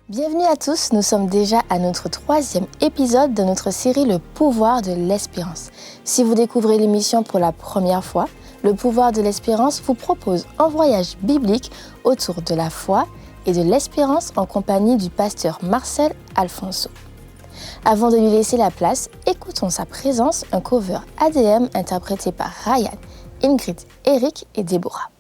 Bienvenue à tous, nous sommes déjà à notre 3e épisode de notre série Le pouvoir de l'espérance. Si vous découvrez l'émission pour la première fois, Le pouvoir de l'espérance vous propose un voyage biblique autour de la foi et de l'espérance en compagnie du pasteur Marcel Alfonso. Avant de lui laisser la place, écoutons sa présence, un cover ADM interprété par Ryan, Ingrid, Eric et Déborah.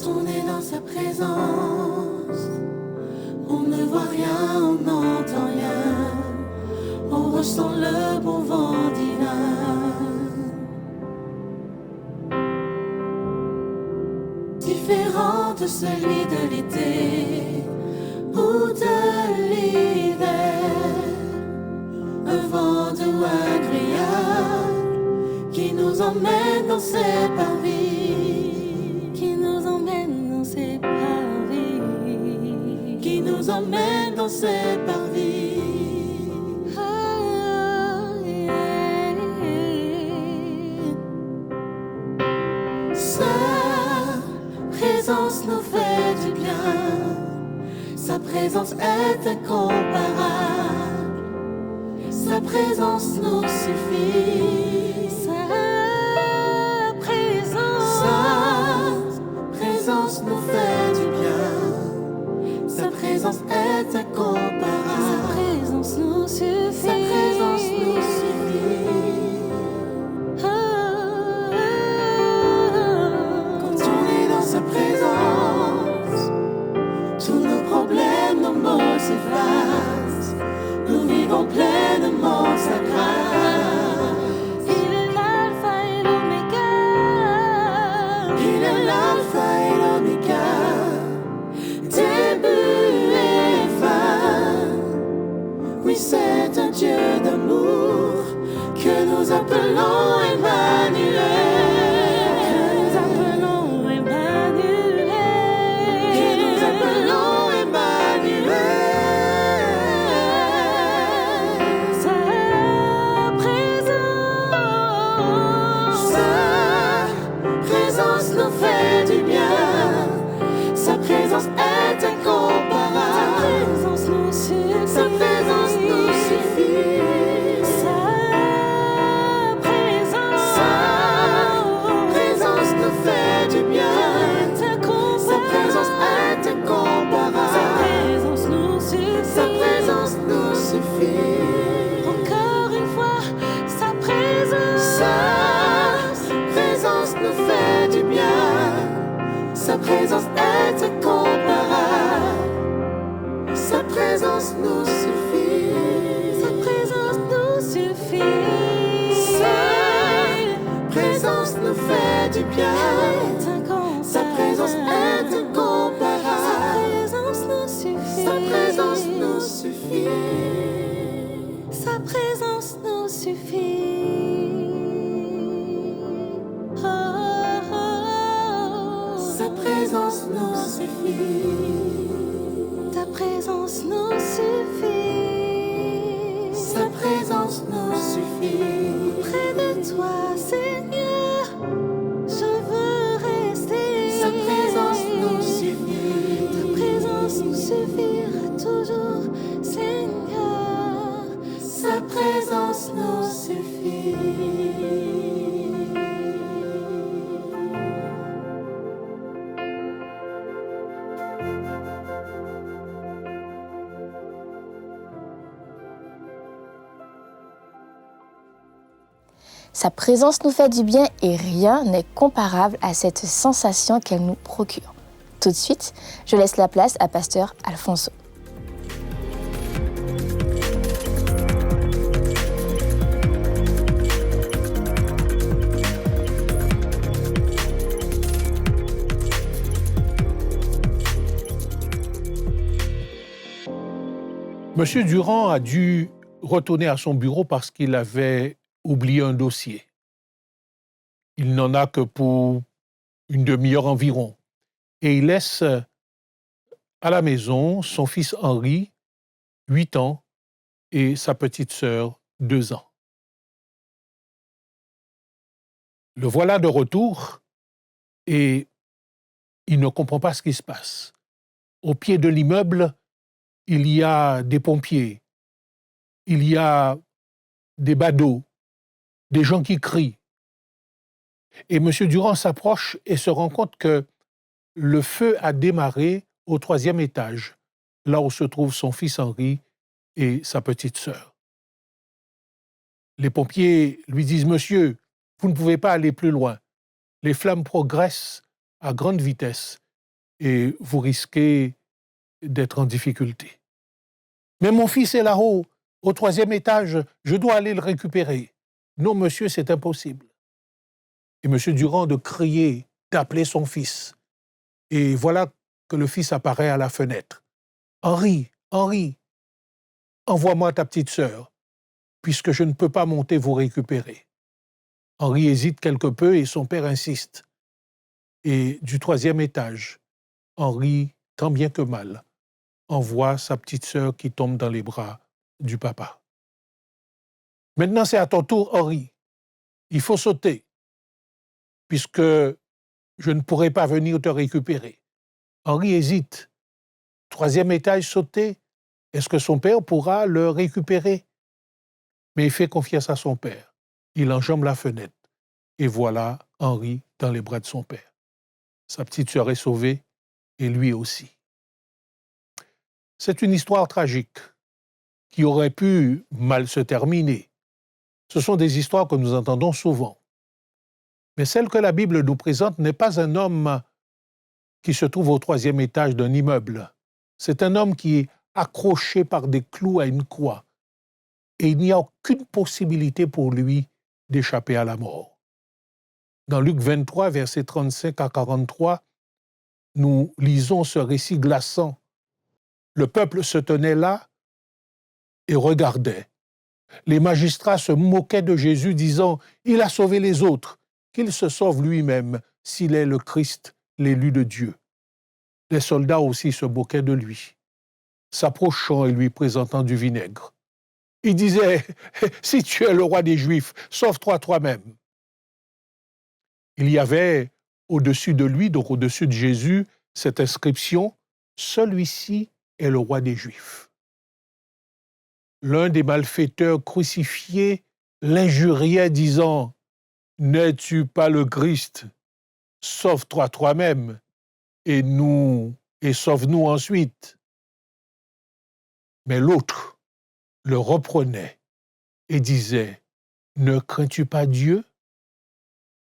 On est dans sa présence, on ne voit rien, on n'entend rien, on ressent le bon vent divin. Différent de celui de l'été ou de l'hiver, un vent doux agréable qui nous emmène dans ses parvis. Nous emmène dans ses parvis. Sa présence nous fait du bien, sa présence est incomparable, sa présence nous suffit. Sa présence nous fait du bien. Sa présence est incomparable. Sa présence nous suffit. Sa présence nous suffit. Quand on est dans sa présence, tous nos problèmes, nos maux s'effacent. Nous vivons pleinement sa grâce. Il est l'alpha et l'oméga. Il est l'alpha et l'oméga. Oui, c'est un Dieu d'amour que nous appelons Emmanuel. Que nous appelons Emmanuel. Sa présence nous fait du bien. Sa présence est incomparable. Sa présence nous suffit. Sa présence nous suffit. Sa présence nous fait du bien. Sa présence est incomparable. Sa présence nous suffit. Sa présence nous suffit. Encore une fois, sa présence nous fait du bien. Sa présence est incomparable. Sa présence nous suffit. Sa présence nous suffit. Sa présence nous fait du bien. Sa présence est incomparable. Sa présence nous suffit. Sa présence nous suffit. Sa présence nous suffit. Oh, oh, oh. Sa présence nous suffit. Ta présence nous suffit. Sa présence nous suffit. Près de toi, Seigneur, je veux rester. Sa présence nous suffit. Ta présence nous suffira toujours, Seigneur. Sa présence nous suffit. Sa présence nous fait du bien et rien n'est comparable à cette sensation qu'elle nous procure. Tout de suite, je laisse la place à pasteur Alfonso. Monsieur Durand a dû retourner à son bureau parce qu'il avait oublié un dossier. Il n'en a que pour une demi-heure environ. Et il laisse à la maison son fils Henri, 8 ans, et sa petite sœur, 2 ans. Le voilà de retour et il ne comprend pas ce qui se passe. Au pied de l'immeuble, il y a des pompiers, il y a des badauds, des gens qui crient. Et M. Durand s'approche et se rend compte que le feu a démarré au 3e étage, là où se trouve son fils Henri et sa petite sœur. Les pompiers lui disent « Monsieur, vous ne pouvez pas aller plus loin. Les flammes progressent à grande vitesse et vous risquez d'être en difficulté. » « Mais mon fils est là-haut, au 3e étage, je dois aller le récupérer. »« Non, monsieur, c'est impossible. » Et M. Durand de crier, d'appeler son fils. Et voilà que le fils apparaît à la fenêtre. « Henri, Henri, envoie-moi ta petite sœur, puisque je ne peux pas monter vous récupérer. » Henri hésite quelque peu et son père insiste. Et du 3e étage, Henri, tant bien que mal, envoie sa petite sœur qui tombe dans les bras du papa. « Maintenant, c'est à ton tour, Henri. Il faut sauter, puisque je ne pourrai pas venir te récupérer. » Henri hésite. 3e étage, sauter. Est-ce que son père pourra le récupérer? Mais il fait confiance à son père. Il enjambe la fenêtre. Et voilà Henri dans les bras de son père. Sa petite sœur est sauvée, et lui aussi. C'est une histoire tragique qui aurait pu mal se terminer. Ce sont des histoires que nous entendons souvent. Mais celle que la Bible nous présente n'est pas un homme qui se trouve au 3e étage d'un immeuble. C'est un homme qui est accroché par des clous à une croix. Et il n'y a aucune possibilité pour lui d'échapper à la mort. Dans Luc 23, versets 35 à 43, nous lisons ce récit glaçant. Le peuple se tenait là et regardait. Les magistrats se moquaient de Jésus, disant « Il a sauvé les autres, qu'il se sauve lui-même s'il est le Christ, l'élu de Dieu. » Les soldats aussi se moquaient de lui, s'approchant et lui présentant du vinaigre. Ils disaient « Si tu es le roi des Juifs, sauve-toi toi-même. » Il y avait au-dessus de lui, donc au-dessus de Jésus, cette inscription « Celui-ci est le roi des Juifs. » L'un des malfaiteurs crucifiés l'injuriait, disant « N'es-tu pas le Christ? Sauve-toi toi-même et sauve-nous ensuite. » Mais l'autre le reprenait et disait « Ne crains-tu pas Dieu,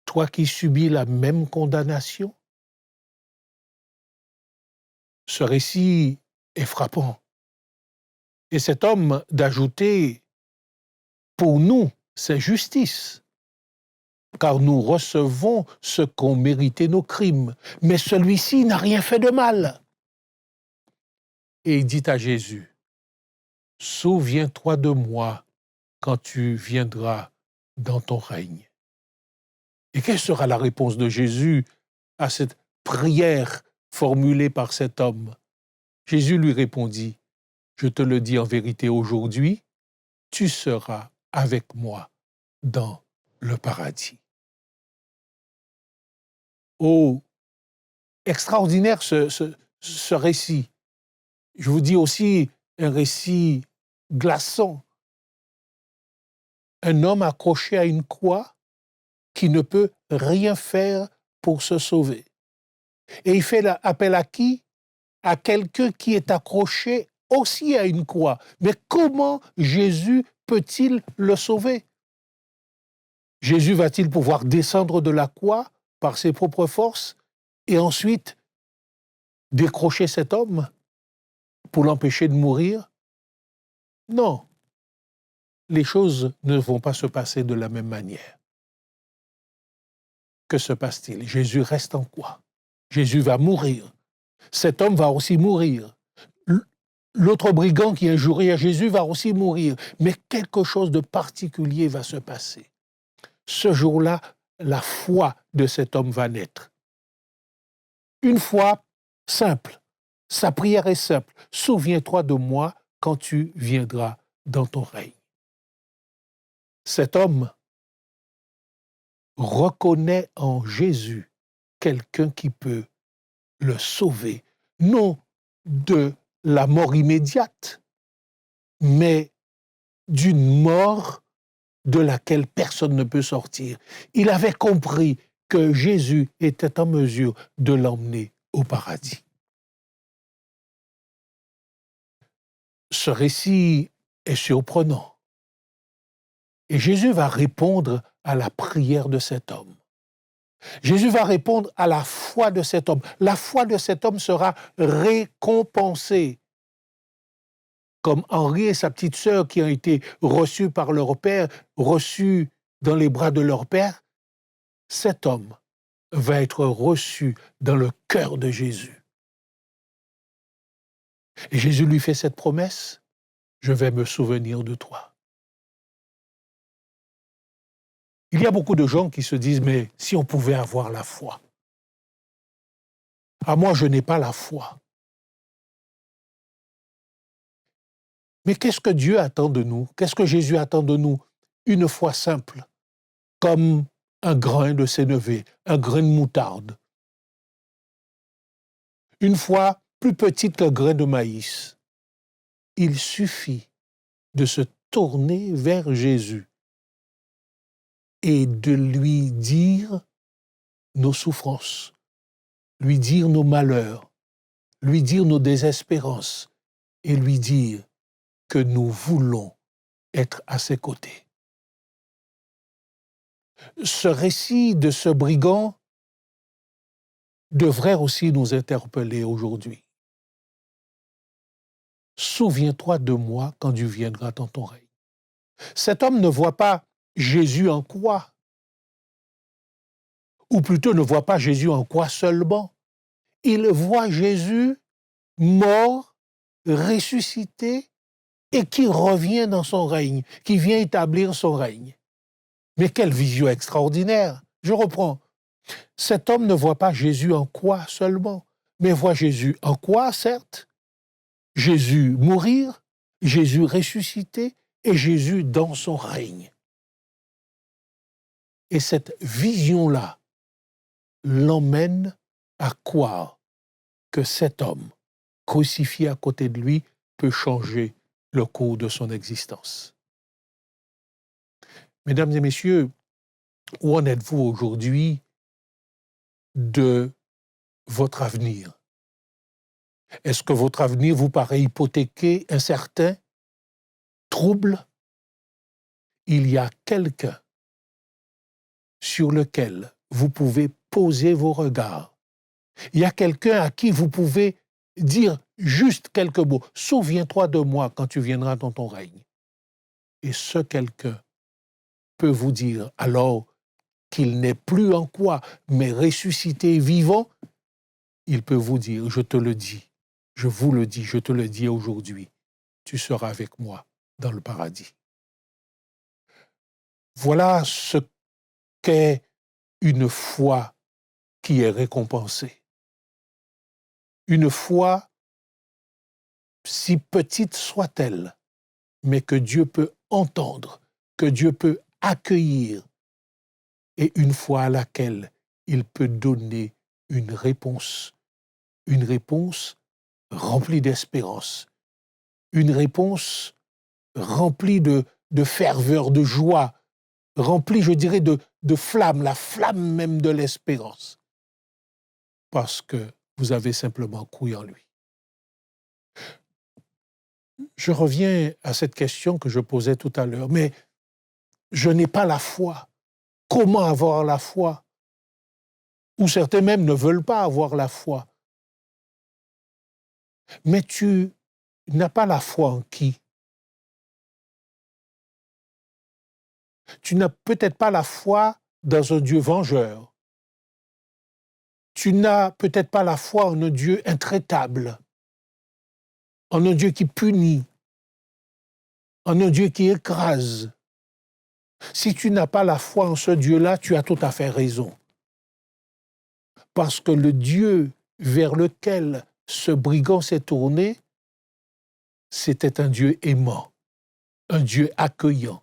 toi qui subis la même condamnation ?» Ce récit est frappant. Et cet homme d'ajouter « Pour nous, c'est justice, car nous recevons ce qu'ont mérité nos crimes, mais celui-ci n'a rien fait de mal. » Et il dit à Jésus « Souviens-toi de moi quand tu viendras dans ton règne. » Et quelle sera la réponse de Jésus à cette prière formulée par cet homme? Jésus lui répondit « Je te le dis en vérité aujourd'hui, tu seras avec moi dans le paradis. » Oh, extraordinaire ce récit. Je vous dis aussi un récit glaçant. Un homme accroché à une croix qui ne peut rien faire pour se sauver. Et il fait appel à qui? À quelqu'un qui est accroché aussi à une croix. Mais comment Jésus peut-il le sauver? Jésus va-t-il pouvoir descendre de la croix par ses propres forces et ensuite décrocher cet homme pour l'empêcher de mourir? Non, les choses ne vont pas se passer de la même manière. Que se passe-t-il? Jésus reste en croix. Jésus va mourir. Cet homme va aussi mourir. L'autre brigand qui injurie à Jésus va aussi mourir. Mais quelque chose de particulier va se passer. Ce jour-là, la foi de cet homme va naître. Une foi simple. Sa prière est simple. Souviens-toi de moi quand tu viendras dans ton règne. Cet homme reconnaît en Jésus quelqu'un qui peut le sauver, non de la mort immédiate, mais d'une mort de laquelle personne ne peut sortir. Il avait compris que Jésus était en mesure de l'emmener au paradis. Ce récit est surprenant. Et Jésus va répondre à la prière de cet homme. Jésus va répondre à la foi de cet homme. La foi de cet homme sera récompensée. Comme Henri et sa petite sœur qui ont été reçus par leur père, reçus dans les bras de leur père, cet homme va être reçu dans le cœur de Jésus. Et Jésus lui fait cette promesse, je vais me souvenir de toi. Il y a beaucoup de gens qui se disent, mais si on pouvait avoir la foi. Ah, moi, je n'ai pas la foi. Mais qu'est-ce que Dieu attend de nous? Qu'est-ce que Jésus attend de nous? Une foi simple, comme un grain de sénévé, un grain de moutarde. Une foi plus petite qu'un grain de maïs. Il suffit de se tourner vers Jésus et de lui dire nos souffrances, lui dire nos malheurs, lui dire nos désespérances et lui dire que nous voulons être à ses côtés. Ce récit de ce brigand devrait aussi nous interpeller aujourd'hui. Souviens-toi de moi quand tu viendras dans ton règne. Cet homme ne voit pas Jésus en quoi, ou plutôt ne voit pas Jésus en quoi seulement. Il voit Jésus mort, ressuscité, et qui revient dans son règne, qui vient établir son règne. Mais quelle vision extraordinaire! Je reprends. Cet homme ne voit pas Jésus en quoi seulement, mais voit Jésus en quoi, certes, Jésus mourir, Jésus ressuscité et Jésus dans son règne. Et cette vision-là l'emmène à croire que cet homme, crucifié à côté de lui, peut changer le cours de son existence. Mesdames et messieurs, où en êtes-vous aujourd'hui de votre avenir? Est-ce que votre avenir vous paraît hypothéqué, incertain, trouble? Il y a quelqu'un sur lequel vous pouvez poser vos regards. Il y a quelqu'un à qui vous pouvez dire juste quelques mots. Souviens-toi de moi quand tu viendras dans ton règne. Et ce quelqu'un peut vous dire alors qu'il n'est plus en quoi, mais ressuscité, vivant, il peut vous dire, je te le dis, je vous le dis, je te le dis aujourd'hui, tu seras avec moi dans le paradis. Voilà ce qu'est une foi qui est récompensée. Une foi, si petite soit-elle, mais que Dieu peut entendre, que Dieu peut accueillir, et une foi à laquelle il peut donner une réponse remplie d'espérance, une réponse remplie de ferveur, de joie, remplie, je dirais, de flamme, la flamme même de l'espérance, parce que vous avez simplement cru en lui. Je reviens à cette question que je posais tout à l'heure, mais je n'ai pas la foi. Comment avoir la foi? Ou certains même ne veulent pas avoir la foi. Mais tu n'as pas la foi en qui? Tu n'as peut-être pas la foi dans un Dieu vengeur. Tu n'as peut-être pas la foi en un Dieu intraitable. en un Dieu qui punit, en un Dieu qui écrase. Si tu n'as pas la foi en ce Dieu-là, tu as tout à fait raison. Parce que le Dieu vers lequel ce brigand s'est tourné, c'était un Dieu aimant, un Dieu accueillant,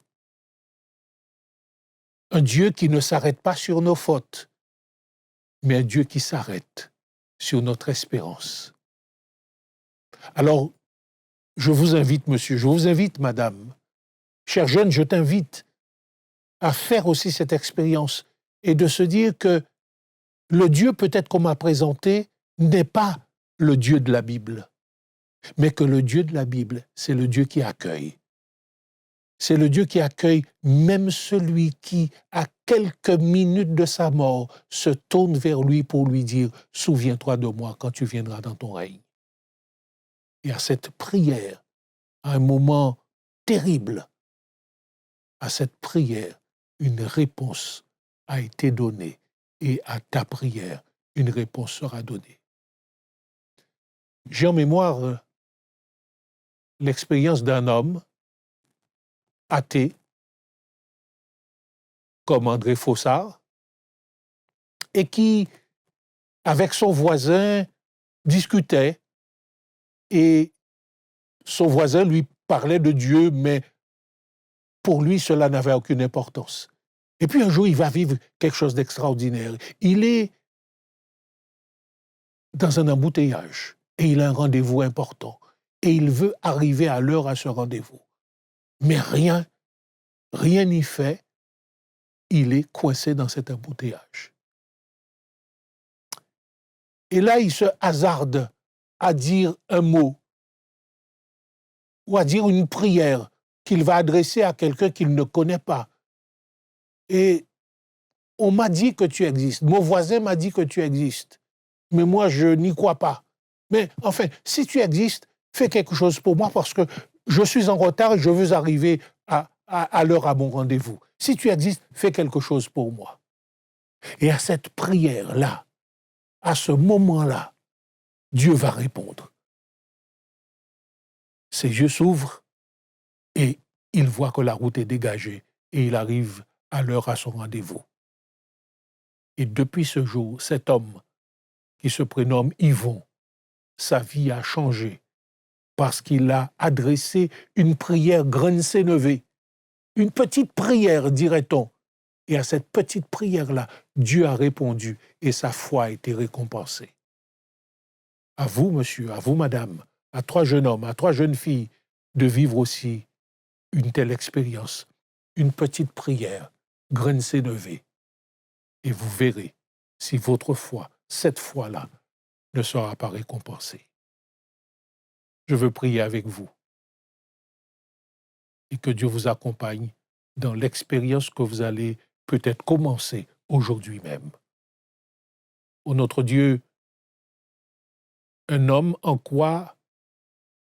un Dieu qui ne s'arrête pas sur nos fautes, mais un Dieu qui s'arrête sur notre espérance. Alors, je vous invite, monsieur, je vous invite, madame, chers jeunes, je t'invite à faire aussi cette expérience et de se dire que le Dieu peut-être qu'on m'a présenté n'est pas le Dieu de la Bible, mais que le Dieu de la Bible, c'est le Dieu qui accueille. C'est le Dieu qui accueille même celui qui, à quelques minutes de sa mort, se tourne vers lui pour lui dire « Souviens-toi de moi quand tu viendras dans ton règne ». Et à cette prière, à un moment terrible, à cette prière, une réponse a été donnée et à ta prière, une réponse sera donnée. J'ai en mémoire l'expérience d'un homme athée, comme André Fossard, et qui, avec son voisin, discutait, et son voisin lui parlait de Dieu, mais pour lui, cela n'avait aucune importance. Et puis un jour, il va vivre quelque chose d'extraordinaire. Il est dans un embouteillage, et il a un rendez-vous important, et il veut arriver à l'heure à ce rendez-vous. Mais rien n'y fait, il est coincé dans cet embouteillage. Et là, il se hasarde à dire un mot ou à dire une prière qu'il va adresser à quelqu'un qu'il ne connaît pas. Et on m'a dit que tu existes, mon voisin m'a dit que tu existes, mais moi, je n'y crois pas. Mais enfin, si tu existes, fais quelque chose pour moi parce que je suis en retard et je veux arriver à l'heure à mon rendez-vous. Si tu existes, fais quelque chose pour moi. Et à cette prière-là, à ce moment-là, Dieu va répondre. Ses yeux s'ouvrent et il voit que la route est dégagée et il arrive à l'heure à son rendez-vous. Et depuis ce jour, cet homme qui se prénomme Yvon, sa vie a changé parce qu'il a adressé une prière grensénevée, une petite prière, dirait-on. Et à cette petite prière-là, Dieu a répondu et sa foi a été récompensée. À vous, monsieur, à vous, madame, à 3 jeunes hommes, à 3 jeunes filles, de vivre aussi une telle expérience, une petite prière, grensénevée. Et vous verrez si votre foi, cette foi-là, ne sera pas récompensée. Je veux prier avec vous et que Dieu vous accompagne dans l'expérience que vous allez peut-être commencer aujourd'hui même. Ô notre Dieu, un homme en quoi,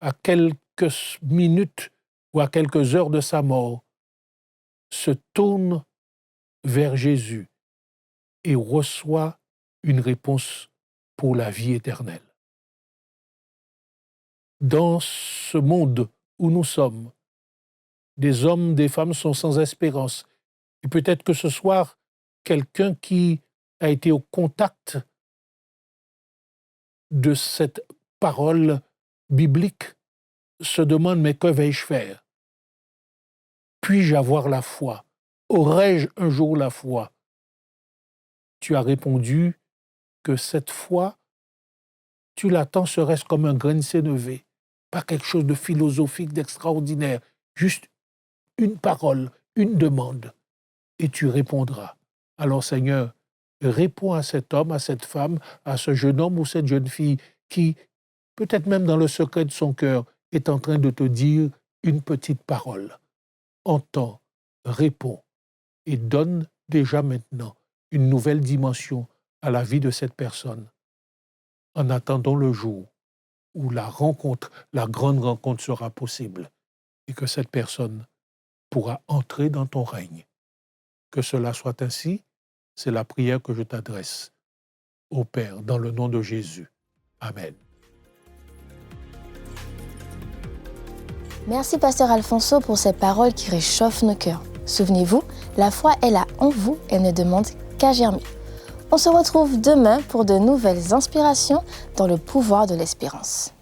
à quelques minutes ou à quelques heures de sa mort, se tourne vers Jésus et reçoit une réponse pour la vie éternelle. Dans ce monde où nous sommes, des hommes, des femmes sont sans espérance. Et peut-être que ce soir, quelqu'un qui a été au contact de cette parole biblique se demande « mais que vais-je faire? Puis-je avoir la foi? Aurai-je un jour la foi ?» Tu as répondu que cette foi, tu l'attends serait-ce comme un grain de sénévé, pas quelque chose de philosophique, d'extraordinaire, juste une parole, une demande, et tu répondras. Alors Seigneur, réponds à cet homme, à cette femme, à ce jeune homme ou cette jeune fille qui, peut-être même dans le secret de son cœur, est en train de te dire une petite parole. Entends, réponds et donne déjà maintenant une nouvelle dimension à la vie de cette personne. En attendant le jour où la rencontre, la grande rencontre sera possible et que cette personne pourra entrer dans ton règne. Que cela soit ainsi, c'est la prière que je t'adresse. Ô Père, dans le nom de Jésus. Amen. Merci Pasteur Alfonso pour ces paroles qui réchauffent nos cœurs. Souvenez-vous, la foi est là en vous et ne demande qu'à germer. On se retrouve demain pour de nouvelles inspirations dans le pouvoir de l'espérance.